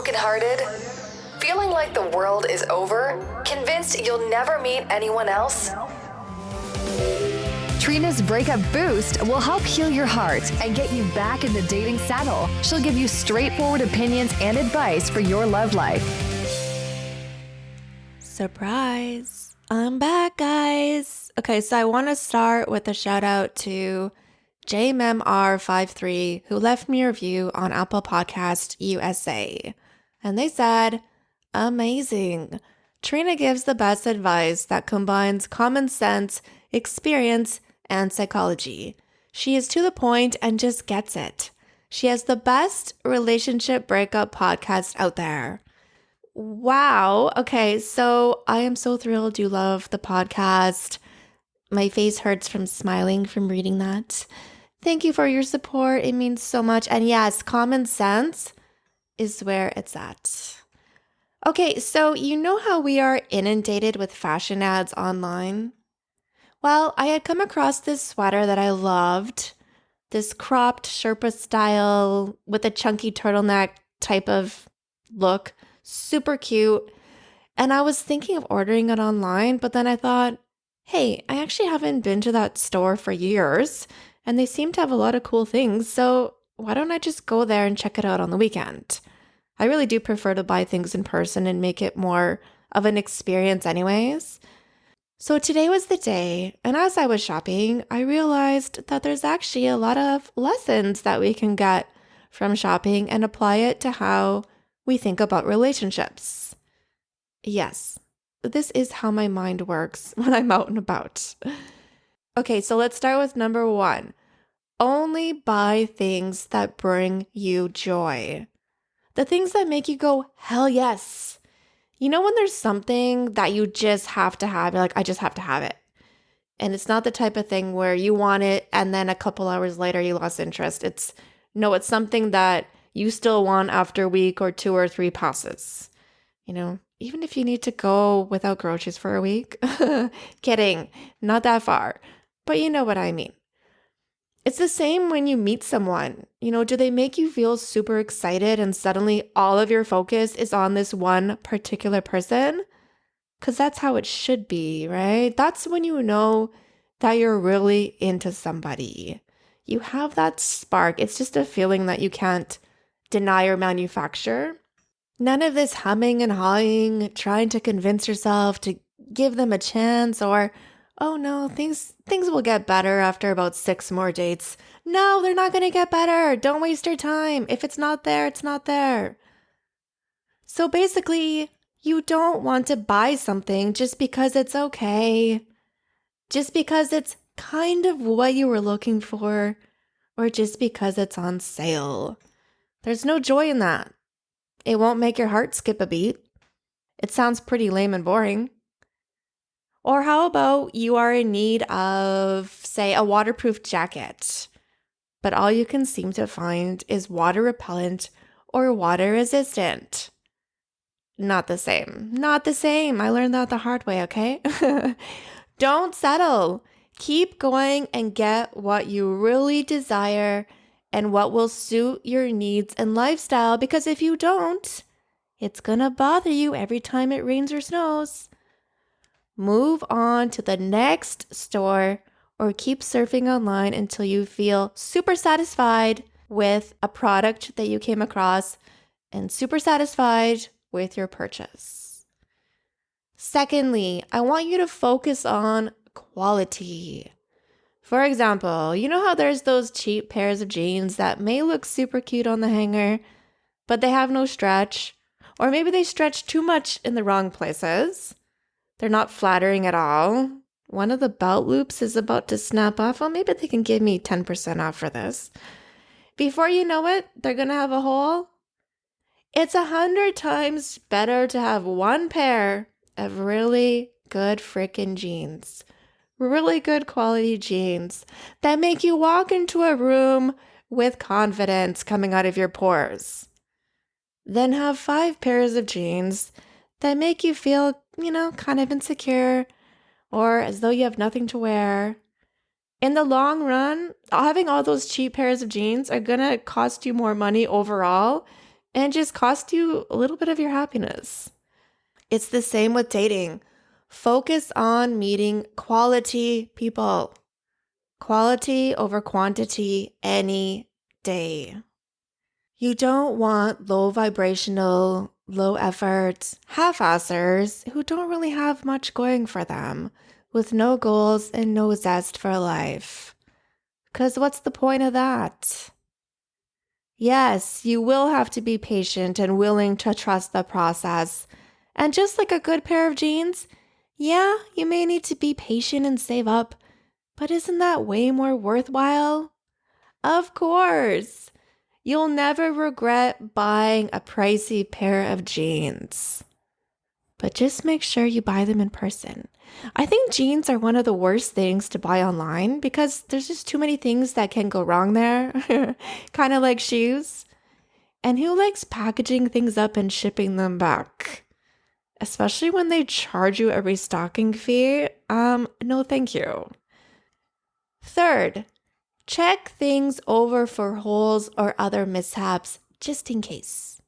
brokenhearted? Feeling like the world is over? Convinced you'll never meet anyone else? Trina's Breakup Boost will help heal your heart and get you back in the dating saddle. She'll give you straightforward opinions and advice for your love life. Surprise! I'm back, guys. Okay, so I want to start with a shout out to JMMR53 who left me a review on Apple Podcast USA. And they said, amazing. Trina gives the best advice that combines common sense, experience, and psychology. She is to the point and just gets it. She has the best relationship breakup podcast out there. Wow. Okay, so I am so thrilled you love the podcast. My face hurts from smiling from reading that. Thank you for your support. It means so much. And yes, common sense is where it's at. Okay, so you know how we are inundated with fashion ads online? Well, I had come across this sweater that I loved, this cropped Sherpa style with a chunky turtleneck type of look, super cute. And I was thinking of ordering it online, but then I thought, hey, I actually haven't been to that store for years, and they seem to have a lot of cool things, so why don't I just go there and check it out on the weekend? I really do prefer to buy things in person and make it more of an experience anyways. So today was the day, and as I was shopping, I realized that there's actually a lot of lessons that we can get from shopping and apply it to how we think about relationships. Yes, this is how my mind works when I'm out and about. Okay, so let's start with number 1. Only buy things that bring you joy. The things that make you go, hell yes. You know when there's something that you just have to have, you're like, I just have to have it. And it's not the type of thing where you want it and then a couple hours later you lost interest. It's something that you still want after a week or 2 or 3 passes. You know, even if you need to go without groceries for a week. Kidding, not that far. But you know what I mean. It's the same when you meet someone. You know, do they make you feel super excited and suddenly all of your focus is on this one particular person? Because that's how it should be, right? That's when you know that you're really into somebody. You have that spark. It's just a feeling that you can't deny or manufacture. None of this humming and hawing, trying to convince yourself to give them a chance or, oh no, things will get better after about 6 more dates. No, they're not going to get better. Don't waste your time. If it's not there, it's not there. So basically, you don't want to buy something just because it's okay, just because it's kind of what you were looking for, or just because it's on sale. There's no joy in that. It won't make your heart skip a beat. It sounds pretty lame and boring. Or how about you are in need of, say, a waterproof jacket, but all you can seem to find is water repellent or water resistant. Not the same. Not the same. I learned that the hard way, okay? Don't settle. Keep going and get what you really desire and what will suit your needs and lifestyle, because if you don't, it's gonna bother you every time it rains or snows. Move on to the next store or keep surfing online until you feel super satisfied with a product that you came across and super satisfied with your purchase. Secondly, I want you to focus on quality. For example, you know how there's those cheap pairs of jeans that may look super cute on the hanger, but they have no stretch, or maybe they stretch too much in the wrong places. They're not flattering at all. One of the belt loops is about to snap off. Well, maybe they can give me 10% off for this. Before you know it, they're going to have a hole. It's 100 times better to have one pair of really good freaking jeans. Really good quality jeans that make you walk into a room with confidence coming out of your pores. Then have 5 pairs of jeans that make you feel, kind of insecure or as though you have nothing to wear. In the long run, having all those cheap pairs of jeans are going to cost you more money overall and just cost you a little bit of your happiness. It's the same with dating. Focus on meeting quality people. Quality over quantity any day. You don't want low vibrational, low effort, half-assers who don't really have much going for them, with no goals and no zest for life. Because what's the point of that? Yes, you will have to be patient and willing to trust the process. And just like a good pair of jeans, yeah, you may need to be patient and save up, but isn't that way more worthwhile? Of course. You'll never regret buying a pricey pair of jeans. But just make sure you buy them in person. I think jeans are one of the worst things to buy online because there's just too many things that can go wrong there. Kind of like shoes. And who likes packaging things up and shipping them back? Especially when they charge you a restocking fee. No thank you. Third, check things over for holes or other mishaps just in case.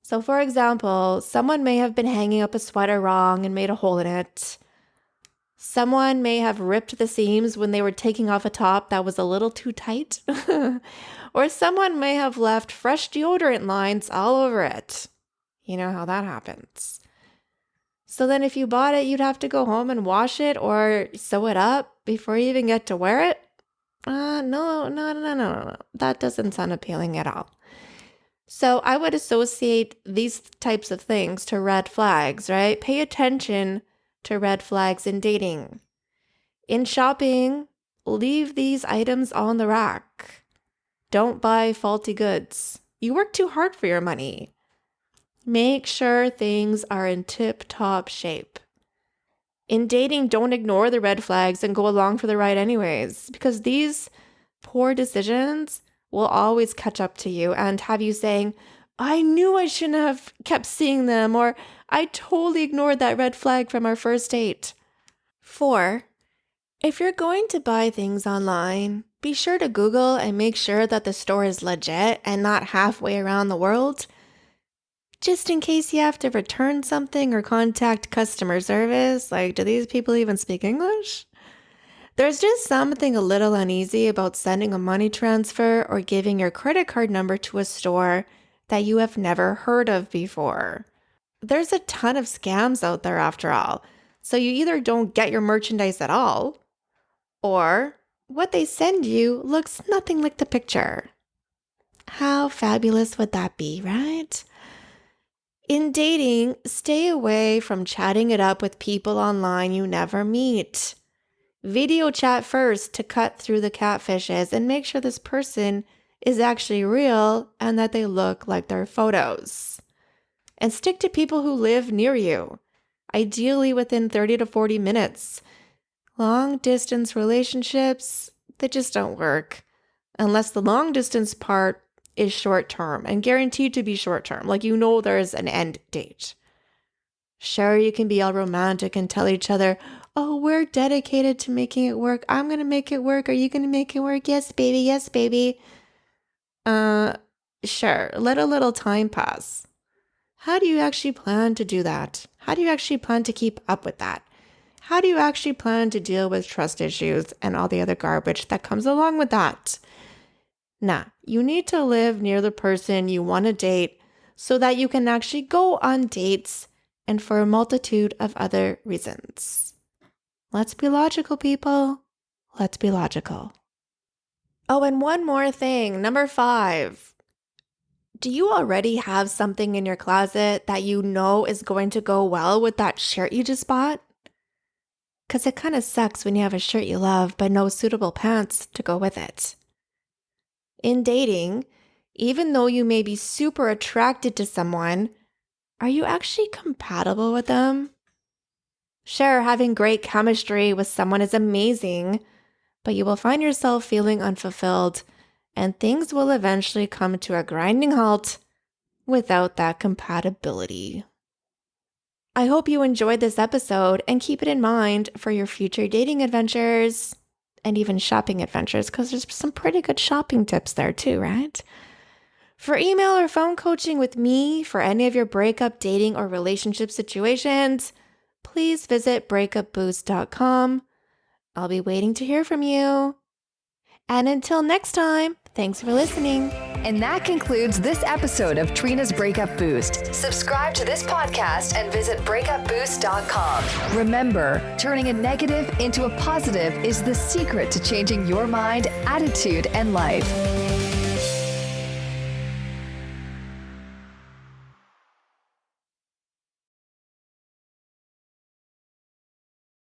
So for example, someone may have been hanging up a sweater wrong and made a hole in it. Someone may have ripped the seams when they were taking off a top that was a little too tight. Or someone may have left fresh deodorant lines all over it. You know how that happens. So then if you bought it, you'd have to go home and wash it or sew it up before you even get to wear it? No. That doesn't sound appealing at all. So I would associate these types of things to red flags, right? Pay attention to red flags in dating. In shopping, leave these items on the rack. Don't buy faulty goods. You work too hard for your money. Make sure things are in tip-top shape. In dating, don't ignore the red flags and go along for the ride anyways, because these poor decisions will always catch up to you and have you saying, I knew I shouldn't have kept seeing them, or I totally ignored that red flag from our first date. 4, if you're going to buy things online, be sure to Google and make sure that the store is legit and not halfway around the world. Just in case you have to return something or contact customer service, like, do these people even speak English? There's just something a little uneasy about sending a money transfer or giving your credit card number to a store that you have never heard of before. There's a ton of scams out there after all, so you either don't get your merchandise at all, or what they send you looks nothing like the picture. How fabulous would that be, right? In dating, stay away from chatting it up with people online you never meet. Video chat first to cut through the catfishes and make sure this person is actually real and that they look like their photos. And stick to people who live near you, ideally within 30 to 40 minutes. Long distance relationships, they just don't work unless the long distance part is short term and guaranteed to be short term. Like, you know, there's an end date. Sure, you can be all romantic and tell each other, oh, we're dedicated to making it work. I'm going to make it work. Are you going to make it work? Yes, baby. Yes, baby. Sure. Let a little time pass. How do you actually plan to do that? How do you actually plan to keep up with that? How do you actually plan to deal with trust issues and all the other garbage that comes along with that? Nah, you need to live near the person you want to date so that you can actually go on dates and for a multitude of other reasons. Let's be logical, people. Let's be logical. Oh, and one more thing. Number 5. Do you already have something in your closet that you know is going to go well with that shirt you just bought? Because it kind of sucks when you have a shirt you love but no suitable pants to go with it. In dating, even though you may be super attracted to someone, are you actually compatible with them? Sure, having great chemistry with someone is amazing, but you will find yourself feeling unfulfilled, and things will eventually come to a grinding halt without that compatibility. I hope you enjoyed this episode and keep it in mind for your future dating adventures. And even shopping adventures, because there's some pretty good shopping tips there too, right? For email or phone coaching with me for any of your breakup, dating, or relationship situations, please visit breakupboost.com. I'll be waiting to hear from you. And until next time, thanks for listening. And that concludes this episode of Trina's Breakup Boost. Subscribe to this podcast and visit breakupboost.com. Remember, turning a negative into a positive is the secret to changing your mind, attitude, and life.